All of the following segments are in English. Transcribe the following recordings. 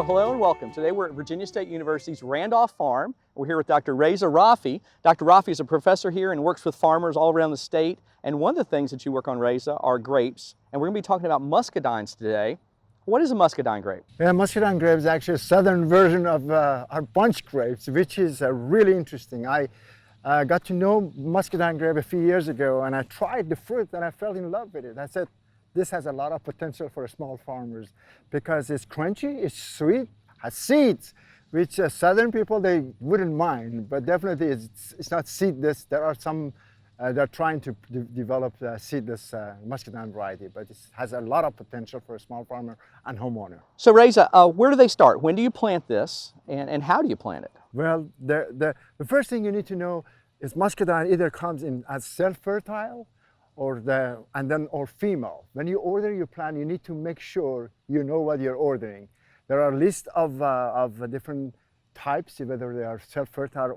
hello and welcome. Today we're at Virginia State University's Randolph Farm. We're here with Dr. Reza Rafi. Dr. Rafi is a professor here and works with farmers all around the state. And one of the things that you work on, Reza, are grapes. And we're going to be talking about muscadines today. What is a muscadine grape? Yeah, muscadine grape is actually a southern version of our bunch grapes, which is really interesting. I got to know muscadine grape a few years ago, and I tried the fruit and I fell in love with it. I said, this has a lot of potential for small farmers because it's crunchy, it's sweet, has seeds, which southern people, they wouldn't mind, but definitely it's not seedless. There are some they're trying to develop seedless muscadine variety, but it has a lot of potential for a small farmer and homeowner. So Reza, where do they start? When do you plant this, and how do you plant it? Well, the first thing you need to know is muscadine either comes in as self-fertile or female. When you order your plant, you need to make sure you know what you're ordering. There are lists of different types, whether they are self-fertile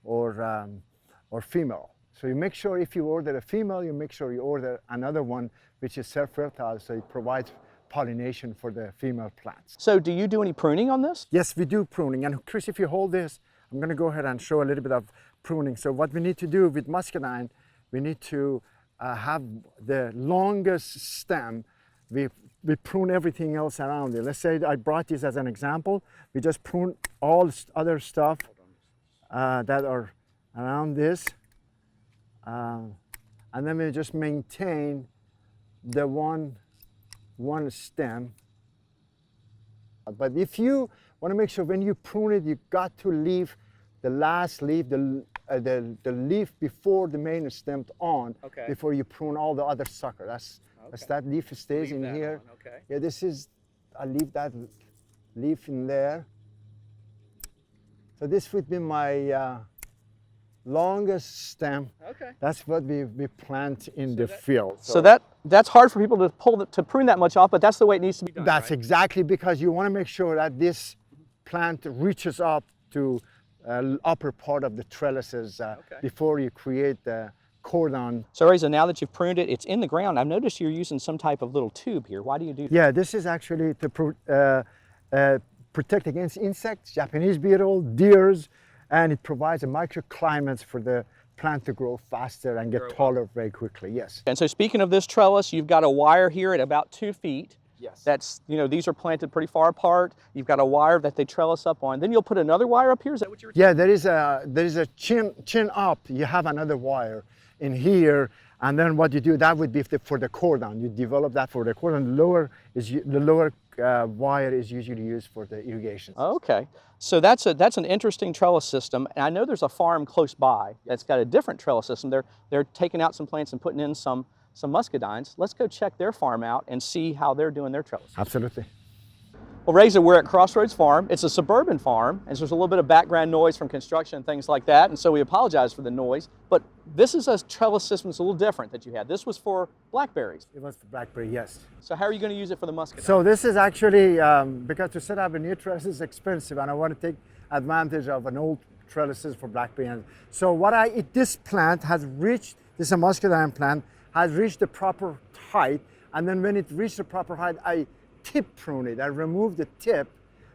or female. So you make sure if you order a female, you make sure you order another one which is self-fertile, so it provides pollination for the female plants. So do you do any pruning on this? Yes, we do pruning. And Chris, if you hold this, I'm going to go ahead and show a little bit of pruning. So what we need to do with muscadine, we need to have the longest stem. We prune everything else around it. Let's say I brought this as an example. We just prune all other stuff that are around this. And then we just maintain the one stem. But if you want to make sure when you prune it, you got to leave the last leaf, the leaf before the main stem on, okay, before you prune all the other sucker. That's that leaf stays in here. Okay. Yeah, I leave that leaf in there. So this would be my longest stem. Okay. That's what we plant in the field. So that's hard for people to prune that much off, but that's the way it needs to be done. That's right? exactly, because you want to make sure that this plant reaches up to upper part of the trellises before you create the cordon. So Reza, now that you've pruned it, it's in the ground. I've noticed you're using some type of little tube here. Why do you do that? Yeah, this is actually to protect against insects, Japanese beetle, deers, and it provides a microclimates for the plant to grow faster and get taller very quickly, yes. And so speaking of this trellis, you've got a wire here at about 2 feet. Yes. That's, these are planted pretty far apart. You've got a wire that they trellis up on. Then you'll put another wire up here, is that what you were saying? Yeah, there is a chin up, you have another wire in here, and then what you do, that would be for the cordon. You develop that for the cordon. The lower wire is usually used for the irrigation. Okay, so that's an interesting trellis system. And I know there's a farm close by that's got a different trellis system. They're taking out some plants and putting in some muscadines. Let's go check their farm out and see how they're doing their trellis. Absolutely. Well, Reza, we're at Crossroads Farm. It's a suburban farm, and so there's a little bit of background noise from construction and things like that, and so we apologize for the noise. But this is a trellis system that's a little different that you had. This was for blackberries. It was for blackberry, yes. So how are you going to use it for the muscadine? So this is actually, because to set up a new trellis is expensive, and I want to take advantage of an old trellises for blackberry. So this plant has reached, this is a muscadine plant, has reached the proper height, and then when it reached the proper height, I tip prune it. I remove the tip,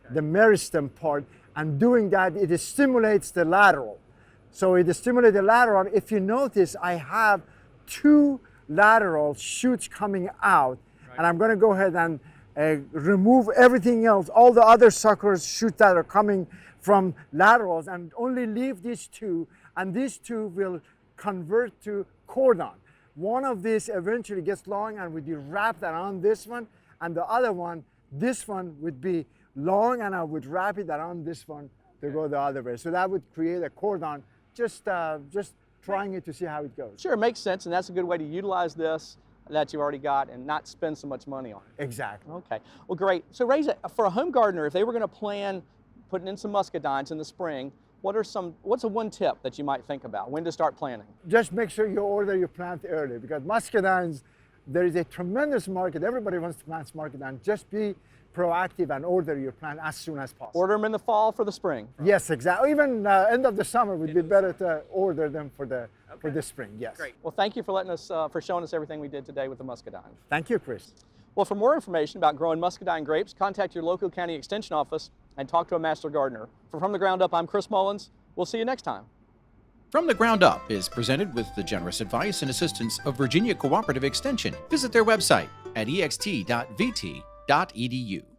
the meristem part, and doing that, it stimulates the lateral. So it stimulates the lateral. If you notice, I have 2 lateral shoots coming out, and I'm going to go ahead and remove everything else, all the other suckers, shoots that are coming from laterals, and only leave these 2, and these 2 will convert to cordon. One of these eventually gets long and would be wrapped around this one, and the other one, this one would be long, and I would wrap it around this one to go the other way. So that would create a cordon, just trying it to see how it goes. Sure, it makes sense, and that's a good way to utilize this that you already got and not spend so much money on it. Exactly. Okay, well great. So Reza, for a home gardener, if they were going to plan putting in some muscadines in the spring, what's one tip that you might think about when to start planting? Just make sure you order your plant early, because muscadines, there is a tremendous market. Everybody wants to plant muscadine. Just be proactive and order your plant as soon as possible. Order them in the fall for the spring. Yes, exactly. Even end of the summer would be better to order them for the spring. Yes. Great. Well, thank you for letting us for showing us everything we did today with the muscadine. Thank you, Chris. Well, for more information about growing muscadine grapes, contact your local county extension office and talk to a master gardener. From the Ground Up, I'm Chris Mullins. We'll see you next time. From the Ground Up is presented with the generous advice and assistance of Virginia Cooperative Extension. Visit their website at ext.vt.edu.